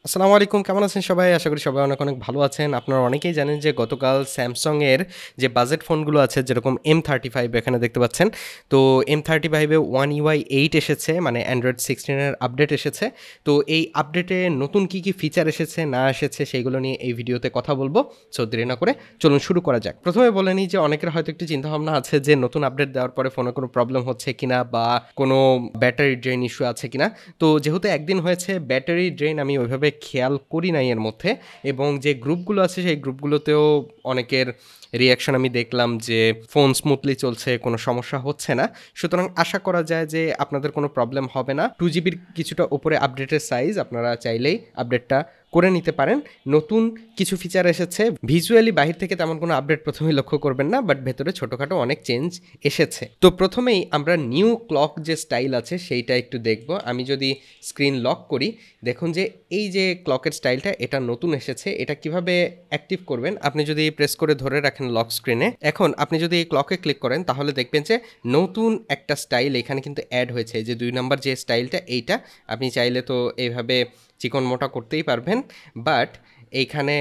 আসসালামু আলাইকুম, কেমন আছেন সবাই? আশা করি সবাই অনেক, অনেক ভালো আছেন। আপনারা অনেকেই জানেন যে গতকাল Samsung এর যে বাজেট ফোনগুলো আছে যেরকম M35 এখানে দেখতে পাচ্ছেন। তো M35 এ One UI 8 এসেছে, মানে Android 16 এর আপডেট এসেছে। তো এই আপডেটে নতুন কি, কি ফিচার এসেছে না এসেছে সেইগুলো নিয়ে এই ভিডিওতে কথা বলবো। সো দেরি না করে চলুন শুরু করা যাক। প্রথমে বলে নিই যে অনেকের হয়তো একটু চিন্তাভাবনা আছে যে নতুন আপডেট দেওয়ার পরে ফোনে কোনো প্রবলেম হচ্ছে কিনা বা কোনো ব্যাটারি ড্রেন ইস্যু আছে কিনা। তো যেহেতু একদিন হয়েছে, ব্যাটারি ড্রেন আমি ওইভাবে খেয়াল করি নাই এর মধ্যে, এবং যে গ্রুপগুলো আছে সেই গ্রুপগুলোতেও অনেকের রিয়াকশন আমি দেখলাম যে ফোন স্মুথলি চলছে, কোনো সমস্যা হচ্ছে না। সুতরাং আশা করা যায় যে আপনাদের কোনো প্রবলেম হবে না। 2GB কিছুটা উপরে আপডেটের সাইজ, আপনারা চাইলেই আপডেটটা করে নিতে পারেন। নতুন কিছু ফিচার এসেছে, ভিজুয়ালি বাহির থেকে তেমন কোনো আপডেট প্রথমেই লক্ষ্য করবেন না, বাট ভেতরে ছোটোখাটো অনেক চেঞ্জ এসেছে। তো প্রথমেই আমরা নিউ ক্লক যে স্টাইল আছে সেইটা একটু দেখব। আমি যদি স্ক্রিন লক করি, দেখুন যে এই যে ক্লকের স্টাইলটা এটা নতুন এসেছে। এটা কিভাবে অ্যাক্টিভ করবেন, আপনি যদি প্রেস করে ধরে রাখেন লক স্ক্রিনে, এখন আপনি যদি এই ক্লকে ক্লিক করেন তাহলে দেখবেন যে নতুন একটা স্টাইল এখানে কিন্তু অ্যাড হয়েছে। যে 2 নম্বর যে স্টাইলটা, এইটা আপনি চাইলে তো এইভাবে চিকন মোটা করতেই পারবেন, বাট এইখানে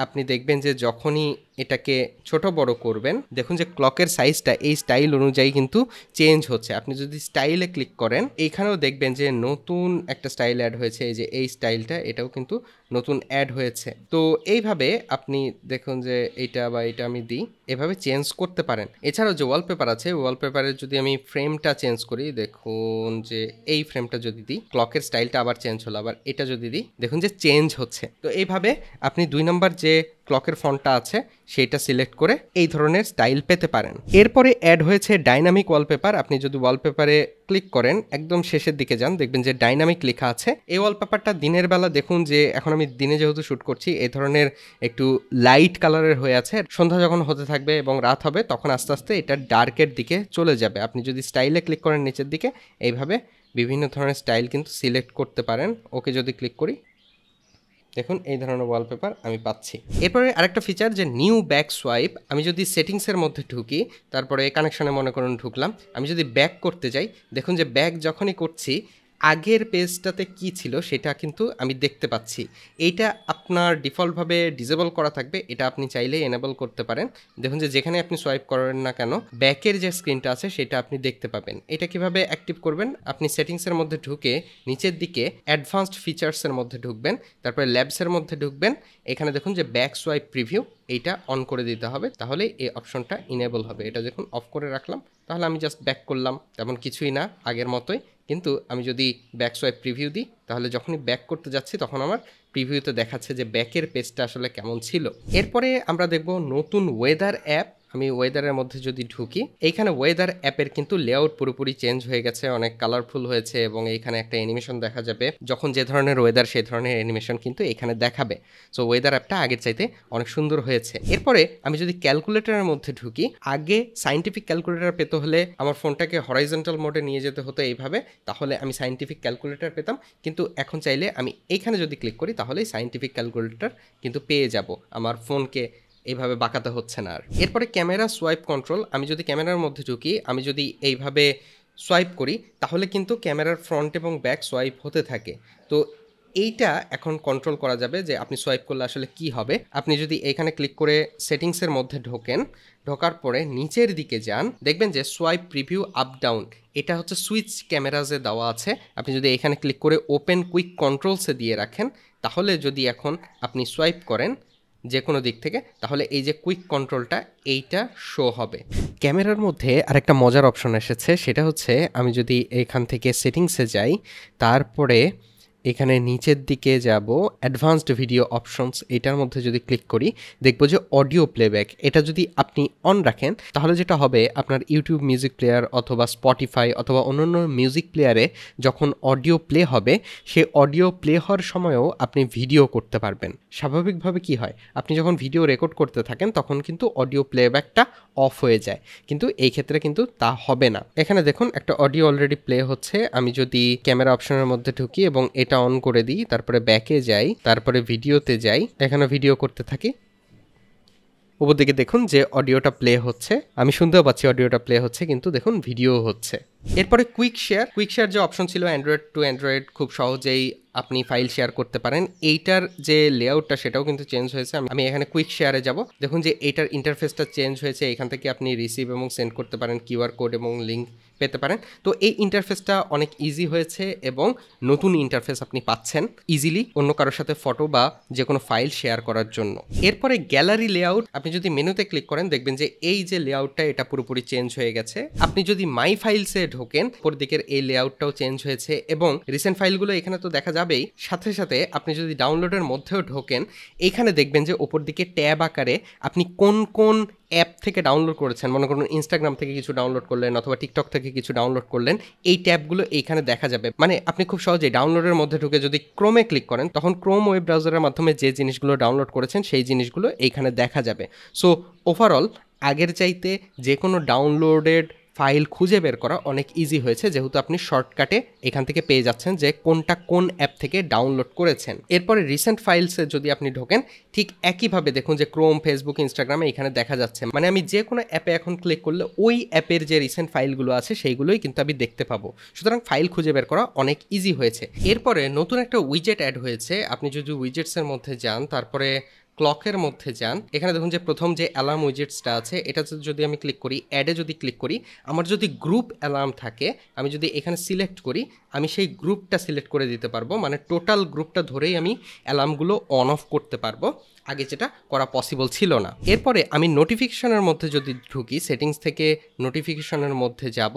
আপনি দেখবেন যে যখনই এটাকে ছোট বড় করবেন, দেখুন যে ক্লকের সাইজটা এই স্টাইল অনুযায়ী কিন্তু চেঞ্জ হচ্ছে। আপনি যদি স্টাইলে ক্লিক করেন, এইখানেও দেখবেন যে নতুন একটা স্টাইল অ্যাড হয়েছে। এই যে এই স্টাইলটা, এটাও কিন্তু নতুন অ্যাড হয়েছে। তো এইভাবে আপনি দেখুন যে এইটা বা এটা আমি দিই, এভাবে চেঞ্জ করতে পারেন। এছাড়াও যে ওয়ালপেপার আছে, ওয়ালপেপারের যদি আমি ফ্রেমটা চেঞ্জ করি, দেখুন যে এই ফ্রেমটা যদি দিই, ক্লকের স্টাইলটা আবার চেঞ্জ হলো। আবার এটা যদি দিই, দেখুন যে চেঞ্জ হচ্ছে। তো এইভাবে আপনি 2 নম্বর যে ক্লকের ফন্টটা আছে সেইটা সিলেক্ট করে এই ধরনের স্টাইল পেতে পারেন। এরপরে অ্যাড হয়েছে ডাইনামিক ওয়ালপেপার। আপনি যদি ওয়ালপেপারে ক্লিক করেন, একদম শেষের দিকে যান, দেখবেন যে ডাইনামিক লেখা আছে। এই ওয়ালপেপারটা দিনের বেলা দেখুন যে এখন আমি দিনে যেহেতু শ্যুট করছি, এই ধরনের একটু লাইট কালারের হয়ে আছে। সন্ধ্যা যখন হতে থাকবে এবং রাত হবে, তখন আস্তে আস্তে এটা ডার্কের দিকে চলে যাবে। আপনি যদি স্টাইলে ক্লিক করেন নিচের দিকে, এইভাবে বিভিন্ন ধরনের স্টাইল কিন্তু সিলেক্ট করতে পারেন। ওকে যদি ক্লিক করি, দেখুন এই ধরনের ওয়ালপেপার আমি পাচ্ছি। এরপরে আরেকটা ফিচার যে নিউ ব্যাক সোয়াইপ। আমি যদি সেটিংসের মধ্যে ঢুকি, তারপরে কানেকশনে মনে করুন ঢুকলাম, আমি যদি ব্যাক করতে যাই, দেখুন যে ব্যাক যখনই করছি, আগের পেজটাতে কি ছিল সেটা কিন্তু আমি দেখতে পাচ্ছি। এইটা আপনার ডিফল্টভাবে ডিসেবল করা থাকবে, এটা আপনি চাইলেই এনেবল করতে পারেন। দেখুন যে যেখানে আপনি সোয়াইপ করেন না কেন, ব্যাকের যে স্ক্রিনটা আছে সেটা আপনি দেখতে পাবেন। এটা কিভাবে অ্যাক্টিভ করবেন, আপনি সেটিংসের মধ্যে ঢুকে নিচের দিকে অ্যাডভান্সড ফিচার্সের মধ্যে ঢুকবেন, তারপরে ল্যাবসের মধ্যে ঢুকবেন। এখানে দেখুন যে ব্যাক সোয়াইপ প্রিভিউ, এইটা অন করে দিতে হবে, তাহলে এই অপশনটা ইনেবল হবে। এটা দেখুন অফ করে রাখলাম, তাহলে আমি জাস্ট ব্যাক করলাম, তেমন কিছুই না, আগের মতোই। কিন্তু আমি যদি ব্যাক সোয়াইপ প্রিভিউ দিই, তাহলে যখনই ব্যাক করতে যাচ্ছি তখন আমার প্রিভিউতে দেখাচ্ছে যে ব্যাকের পেজটা আসলে কেমন ছিল। এরপরে আমরা দেখব নতুন ওয়েদার অ্যাপ। আমি ওয়েদারের মধ্যে যদি ঢুকি, এইখানে ওয়েদার অ্যাপের কিন্তু লেআউট পুরোপুরি চেঞ্জ হয়ে গেছে, অনেক কালারফুল হয়েছে, এবং এইখানে একটা অ্যানিমেশন দেখা যাবে। যখন যে ধরনের ওয়েদার সেই ধরনের অ্যানিমেশন কিন্তু এখানে দেখাবে। সো ওয়েদার অ্যাপটা আগের চাইতে অনেক সুন্দর হয়েছে। এরপরে আমি যদি ক্যালকুলেটরের মধ্যে ঢুকি, আগে সাইন্টিফিক ক্যালকুলেটর পেতে হলে আমার ফোনটাকে হরাইজন্টাল মোডে নিয়ে যেতে হতো এইভাবে, তাহলে আমি সাইন্টিফিক ক্যালকুলেটর পেতাম। কিন্তু এখন চাইলে আমি এইখানে যদি ক্লিক করি, তাহলেই সাইন্টিফিক ক্যালকুলেটর কিন্তু পেয়ে যাব, আমার ফোনকে এইভাবে বাঁকাতে হচ্ছে না আর। এরপরে ক্যামেরা সোয়াইপ কন্ট্রোল। আমি যদি ক্যামেরার মধ্যে ঢুকি, আমি যদি এইভাবে সোয়াইপ করি, তাহলে কিন্তু ক্যামেরার ফ্রন্ট এবং ব্যাক সোয়াইপ হতে থাকে। তো এইটা এখন কন্ট্রোল করা যাবে যে আপনি সোয়াইপ করলে আসলে কি হবে। আপনি যদি এখানে ক্লিক করে সেটিংসের মধ্যে ঢোকেন, ঢোকার পরে নিচের দিকে যান, দেখবেন যে সোয়াইপ প্রিভিউ আপ ডাউন, এটা হচ্ছে সুইচ ক্যামেরাজে দেওয়া আছে। আপনি যদি এখানে ক্লিক করে ওপেন কুইক কন্ট্রোলসে দিয়ে রাখেন, তাহলে যদি এখন আপনি সোয়াইপ করেন যে কোনো দিক থেকে, তাহলে এই যে কুইক কন্ট্রোলটা এইটা শো হবে। ক্যামেরার মধ্যে আরেকটা মজার অপশন এসেছে, সেটা হচ্ছে আমি যদি এখান থেকে সেটিংসে যাই, তারপরে এখানে নিচের দিকে যাব, অ্যাডভান্সড ভিডিও অপশনস, এটার মধ্যে যদি ক্লিক করি, দেখব যে অডিও প্লেব্যাক, এটা যদি আপনি অন রাখেন, তাহলে যেটা হবে, আপনার ইউটিউব মিউজিক প্লেয়ার অথবা স্পটিফাই অথবা অন্যান্য মিউজিক প্লেয়ারে যখন অডিও প্লে হবে, সে অডিও প্লে হওয়ার সময়ও আপনি ভিডিও করতে পারবেন। স্বাভাবিকভাবে কি হয়, আপনি যখন ভিডিও রেকর্ড করতে থাকেন তখন কিন্তু অডিও প্লেব্যাকটা অফ হয়ে যায়, কিন্তু এই ক্ষেত্রে কিন্তু তা হবে না। এখানে দেখুন একটা অডিও অলরেডি প্লে হচ্ছে। আমি যদি ক্যামেরা অপশনের মধ্যে ঢুকি এবং এটা অন করে দিই, তারপরে ব্যাকে যাই, তারপরে ভিডিওতে যাই, এখানে ভিডিও করতে থাকি, উপর দিকে দেখুন যে অডিওটা প্লে হচ্ছে, আমি শুনতেও পাচ্ছি অডিওটা প্লে হচ্ছে, কিন্তু দেখুন ভিডিও হচ্ছে। এরপরে কুইক শেয়ার যে অপশন ছিল অ্যান্ড্রয়েড টু অ্যান্ড্রয়েড, খুব সহজেই আপনি ফাইল শেয়ার করতে পারেন। এইটার যে লেআউটটা সেটাও কিন্তু চেঞ্জ হয়েছে। আমি এখানে কুইক শেয়ারে যাব, দেখুন যে এইটার ইন্টারফেসটা চেঞ্জ হয়েছে। এখান থেকে আপনি রিসিভ এবং সেন্ড করতে পারেন, কিউআর কোড এবং লিঙ্ক পেতে পারেন। তো এই ইন্টারফেসটা অনেক ইজি হয়েছে এবং নতুন ইন্টারফেস আপনি পাচ্ছেন ইজিলি অন্য কারোর সাথে ফটো বা যে কোনো ফাইল শেয়ার করার জন্য। এরপরে গ্যালারি লেআউট, আপনি যদি মেনুতে ক্লিক করেন দেখবেন যে এই যে লেআউটটা এটা পুরোপুরি চেঞ্জ হয়ে গেছে। আপনি যদি মাই ফাইলসে ঢোকেন উপর দিকের এই লেআউটটাও চেঞ্জ হয়েছে এবং রিসেন্ট ফাইলগুলো এখানে তো দেখা যাবেই, সাথে সাথে আপনি যদি ডাউনলোডের মধ্যেও ঢোকেন এইখানে দেখবেন যে ওপর দিকে ট্যাব আকারে আপনি কোন কোন অ্যাপ থেকে ডাউনলোড করেছেন, মনে করুন ইনস্টাগ্রাম থেকে কিছু ডাউনলোড করলেন অথবা টিকটক থেকে কিছু ডাউনলোড করলেন, এই ট্যাবগুলো এইখানে দেখা যাবে। মানে আপনি খুব সহজেই ডাউনলোডের মধ্যে ঢুকে যদি ক্রোমে ক্লিক করেন তখন ক্রোম ওয়েব ব্রাউজারের মাধ্যমে যে জিনিসগুলো ডাউনলোড করেছেন সেই জিনিসগুলো এইখানে দেখা যাবে। সো ওভারঅল আগের চাইতে যে কোনো ডাউনলোডেড ফাইল খুঁজে বের করা অনেক ইজি হয়েছে, যেহেতু আপনি শর্টকাটে এখান থেকে পেয়ে যাচ্ছেন যে কোনটা কোন অ্যাপ থেকে ডাউনলোড করেছেন। এরপরে রিসেন্ট ফাইলসে যদি আপনি ঢোকেন ঠিক একইভাবে দেখুন যে ক্রোম, ফেসবুক, ইনস্টাগ্রামে এখানে দেখা যাচ্ছে। মানে আমি যে কোনো অ্যাপে এখন ক্লিক করলে ওই অ্যাপের যে রিসেন্ট ফাইলগুলো আছে সেইগুলোই কিন্তু আমি দেখতে পাবো। সুতরাং ফাইল খুঁজে বের করা অনেক ইজি হয়েছে। এরপরে নতুন একটা উইজেট অ্যাড হয়েছে। আপনি যদি উইজেটসের মধ্যে যান, তারপরে ক্লকের মধ্যে যান, এখানে দেখুন যে প্রথম যে অ্যালার্ম উইজেটসটা আছে এটা যদি আমি ক্লিক করি, অ্যাডে যদি ক্লিক করি, আমার যদি গ্রুপ অ্যালার্ম থাকে আমি যদি এখানে সিলেক্ট করি আমি সেই গ্রুপটা সিলেক্ট করে দিতে পারবো। মানে টোটাল গ্রুপটা ধরেই আমি অ্যালার্মগুলো অন অফ করতে পারবো, আগে যেটা করা পসিবল ছিল না। এরপরে আমি নোটিফিকেশনের মধ্যে যদি ঢুকি, সেটিংস থেকে নোটিফিকেশনের মধ্যে যাব,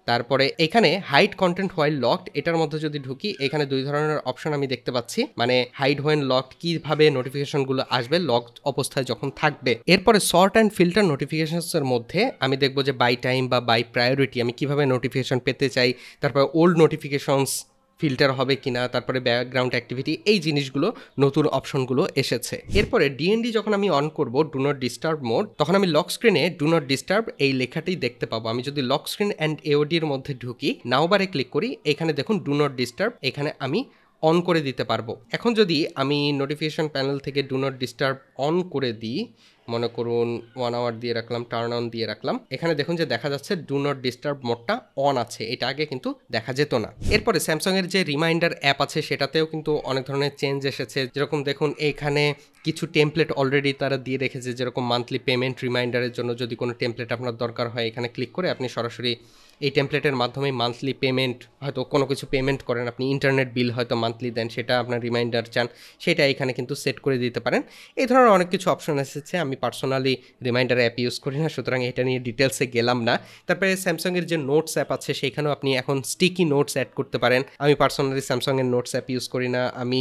তারপরে এখানে হাইড কন্টেন্ট হোয়াইল লকড এটার মধ্যে যদি ঢুকি এখানে দুই ধরনের অপশন আমি দেখতে পাচ্ছি। মানে হাইড হোয়েন লকড, কিভাবে নোটিফিকেশনগুলো আসবে লকড অবস্থায় যখন থাকবে। এরপরে সর্ট অ্যান্ড ফিল্টার নোটিফিকেশনসের মধ্যে আমি দেখবো যে বাই টাইম বা বাই প্রায়োরিটি আমি কিভাবে নোটিফিকেশন পেতে চাই, তারপরে ওল্ড নোটিফিকেশনস ফিল্টার হবে কিনা, তারপরে ব্যাকগ্রাউন্ড অ্যাক্টিভিটি, এই জিনিসগুলো নতুন অপশনগুলো এসেছে। এরপরে ডিএনডি যখন আমি অন করব, ডু নট ডিস্টার্ব মোড, তখন আমি লক স্ক্রিনে ডু নট ডিস্টার্ব এই লেখাটি দেখতে পাবো। আমি যদি লক স্ক্রিন অ্যান্ড এওডির মধ্যে ঢুকি, নাওবারে ক্লিক করি, এখানে দেখুন ডু নট ডিস্টার্ব এখানে আমি অন করে দিতে পারবো। এখন যদি আমি নোটিফিকেশন প্যানেল থেকে ডু নট ডিস্টার্ব অন করে দিই, মনে করুন 1 আওয়ার দিয়ে রাখলাম, টার্ন অন দিয়ে রাখলাম, এখানে দেখুন যে দেখা যাচ্ছে ডু নট ডিস্টার্ব মোডটা অন আছে, এটা আগে কিন্তু দেখা যেত না। এরপরে স্যামসাংয়ের যে রিমাইন্ডার অ্যাপ আছে সেটাতেও কিন্তু অনেক ধরনের চেঞ্জ এসেছে। যেরকম দেখুন এইখানে কিছু টেমপ্লেট অলরেডি তারা দিয়ে রেখেছে, যেরকম মান্থলি পেমেন্ট রিমাইন্ডারের জন্য যদি কোনো টেমপ্লেট আপনার দরকার হয় এখানে ক্লিক করে আপনি সরাসরি এই টেমপ্লেটের মাধ্যমে মান্থলি পেমেন্ট, হয়তো কোনো কিছু পেমেন্ট করেন আপনি, ইন্টারনেট বিল হয়তো মান্থলি দেন, সেটা আপনার রিমাইন্ডার চান, সেটা এখানে কিন্তু সেট করে দিতে পারেন। এই ধরনের অনেক কিছু অপশন এসেছে। আমি পার্সোনালি রিমাইন্ডার অ্যাপ ইউজ করি না, সুতরাং এটা নিয়ে ডিটেলসে গেলাম না। তারপরে স্যামসাংয়ের যে নোটস অ্যাপ আছে সেখানেও আপনি এখন স্টিকি নোটস অ্যাড করতে পারেন। আমি পার্সোনালি স্যামসাংয়ের নোটস অ্যাপ ইউজ করি না, আমি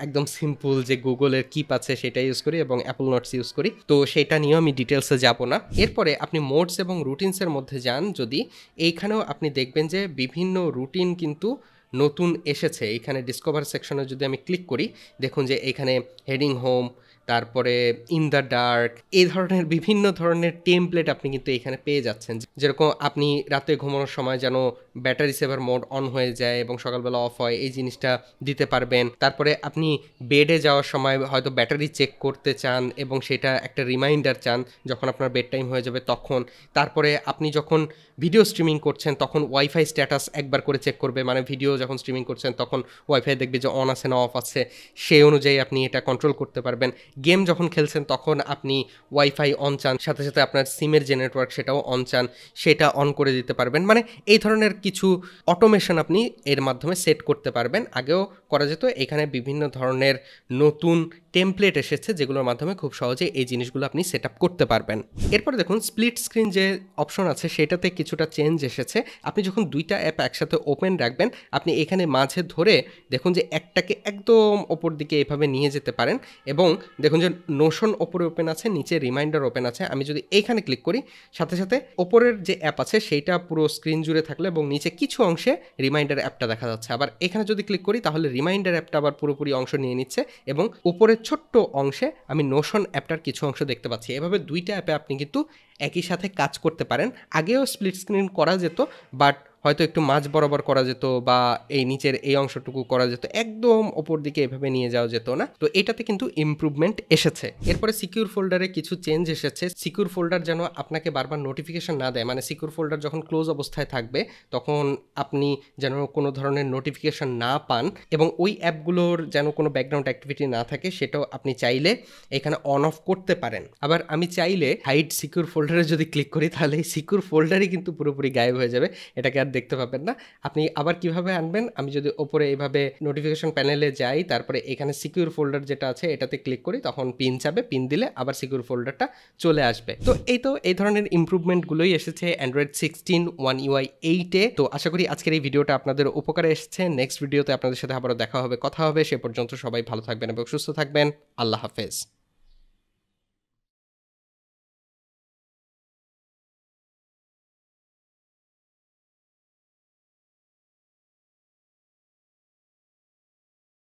একদম সিম্পল যে গুগলের কিপ আছে সেটা ইউজ করি এবং অ্যাপল নোটস ইউজ করি, তো সেটা নিয়েও আমি ডিটেলসে যাব না। এরপরে আপনি মোডস এবং রুটিনসের মধ্যে যান, যদি এইখানেও আপনি দেখবেন যে বিভিন্ন রুটিন কিন্তু নতুন এসেছে। এইখানে ডিসকভার সেকশনে যদি আমি ক্লিক করি, দেখুন যে এখানে হেডিং হোম, তারপরে ইন দ্য ডার্ক, এই ধরনের বিভিন্ন ধরনের টেমপ্লেট আপনি কিন্তু এখানে পেয়ে যাচ্ছেন। যেরকম আপনি রাতে ঘুমানোর সময় যেন ব্যাটারি সেভার মোড অন হয়ে যায় এবং সকালবেলা অফ হয়, এই জিনিসটা দিতে পারবেন। তারপরে আপনি বেডে যাওয়ার সময় হয়তো ব্যাটারি চেক করতে চান এবং সেটা একটা রিমাইন্ডার চান যখন আপনার বেড টাইম হয়ে যাবে তখন। তারপরে আপনি যখন ভিডিও স্ট্রিমিং করছেন তখন ওয়াইফাই স্ট্যাটাস একবার করে চেক করবে, মানে ভিডিও যখন স্ট্রিমিং করছেন তখন ওয়াইফাই দেখবে যে অন আছে না অফ আছে, সেই অনুযায়ী আপনি এটা কন্ট্রোল করতে পারবেন। গেম যখন খেলছেন তখন আপনি ওয়াইফাই অন চান, সাথে সাথে আপনার সিমের যে নেটওয়ার্ক সেটাও অন চান, সেটা অন করে দিতে পারবেন। মানে এই ধরনের কিছু অটোমেশন আপনি এর মাধ্যমে সেট করতে পারবেন। আগেও করা যেত, এখানে বিভিন্ন ধরনের নতুন টেমপ্লেট এসেছে যেগুলোর মাধ্যমে খুব সহজে এই জিনিসগুলো আপনি সেট আপ করতে পারবেন। এরপরে দেখুন স্প্লিট স্ক্রিন যে অপশন আছে সেটাতে কিছুটা চেঞ্জ এসেছে। আপনি যখন দুইটা অ্যাপ একসাথে ওপেন রাখবেন, আপনি এখানে মাঝে ধরে দেখুন যে একটাকে একদম ওপর দিকে এভাবে নিয়ে যেতে পারেন এবং দেখুন যে নোশন ওপরে ওপেন আছে, নিচে রিমাইন্ডার ওপেন আছে। আমি যদি এইখানে ক্লিক করি, সাথে সাথে ওপরের যে অ্যাপ আছে সেইটা পুরো স্ক্রিন জুড়ে থাকলে এবং নিচে কিছু অংশে রিমাইন্ডার অ্যাপটা দেখা যাচ্ছে। আবার এখানে যদি ক্লিক করি তাহলে রিমাইন্ডার অ্যাপটা আবার পুরোপুরি অংশ নিয়ে নিচ্ছে এবং উপরের ছোট্ট অংশে আমি নোশন অ্যাপটার কিছু অংশ দেখতে পাচ্ছি। এভাবে দুইটা অ্যাপে আপনি কিন্তু একই সাথে কাজ করতে পারেন। আগেও স্প্লিট স্ক্রিন করা যেত, বাট হয়তো একটু মাঝ বরাবর করা যেত বা এই নিচের এই অংশটুকু করা যেত, একদম ওপর দিকে এভাবে নিয়ে যাওয়া যেত না। তো এটাতে কিন্তু ইমপ্রুভমেন্ট এসেছে। এরপরে সিকিউর ফোল্ডারে কিছু চেঞ্জ এসেছে। সিকিউর ফোল্ডার যেন আপনাকে বারবার নোটিফিকেশন না দেয়, মানে সিকিউর ফোল্ডার যখন ক্লোজ অবস্থায় থাকবে তখন আপনি যেন কোনো ধরনের নোটিফিকেশন না পান, এবং ওই অ্যাপগুলোর যেন কোনো ব্যাকগ্রাউন্ড অ্যাক্টিভিটি না থাকে, সেটাও আপনি চাইলে এখানে অন অফ করতে পারেন। আবার আমি চাইলে হাইড সিকিউর ফোল্ডারে যদি ক্লিক করি তাহলে এই সিকিউর ফোল্ডারই কিন্তু পুরোপুরি গায়েব হয়ে যাবে, এটাকে আর দেখতে পাবেন না। আপনি আবার কিভাবে আনবেন, আমি যদি ওপরে এইভাবে নোটিফিকেশন প্যানেলে যাই, তারপরে এখানে সিকিউর ফোল্ডার যেটা আছে এটাতে ক্লিক করি, তখন পিন চাবে, পিন দিলে আবার সিকিউর ফোল্ডারটা চলে আসবে। তো এই ধরনের ইমপ্রুভমেন্টগুলোই এসেছে অ্যান্ড্রয়েড 16 One UI 8-এ। তো আশা করি আজকের এই ভিডিওটা আপনাদের উপকারে এসেছে। নেক্সট ভিডিওতে আপনাদের সাথে আবারও দেখা হবে, কথা হবে। সে পর্যন্ত সবাই ভালো থাকবেন এবং সুস্থ থাকবেন। আল্লাহ হাফেজ।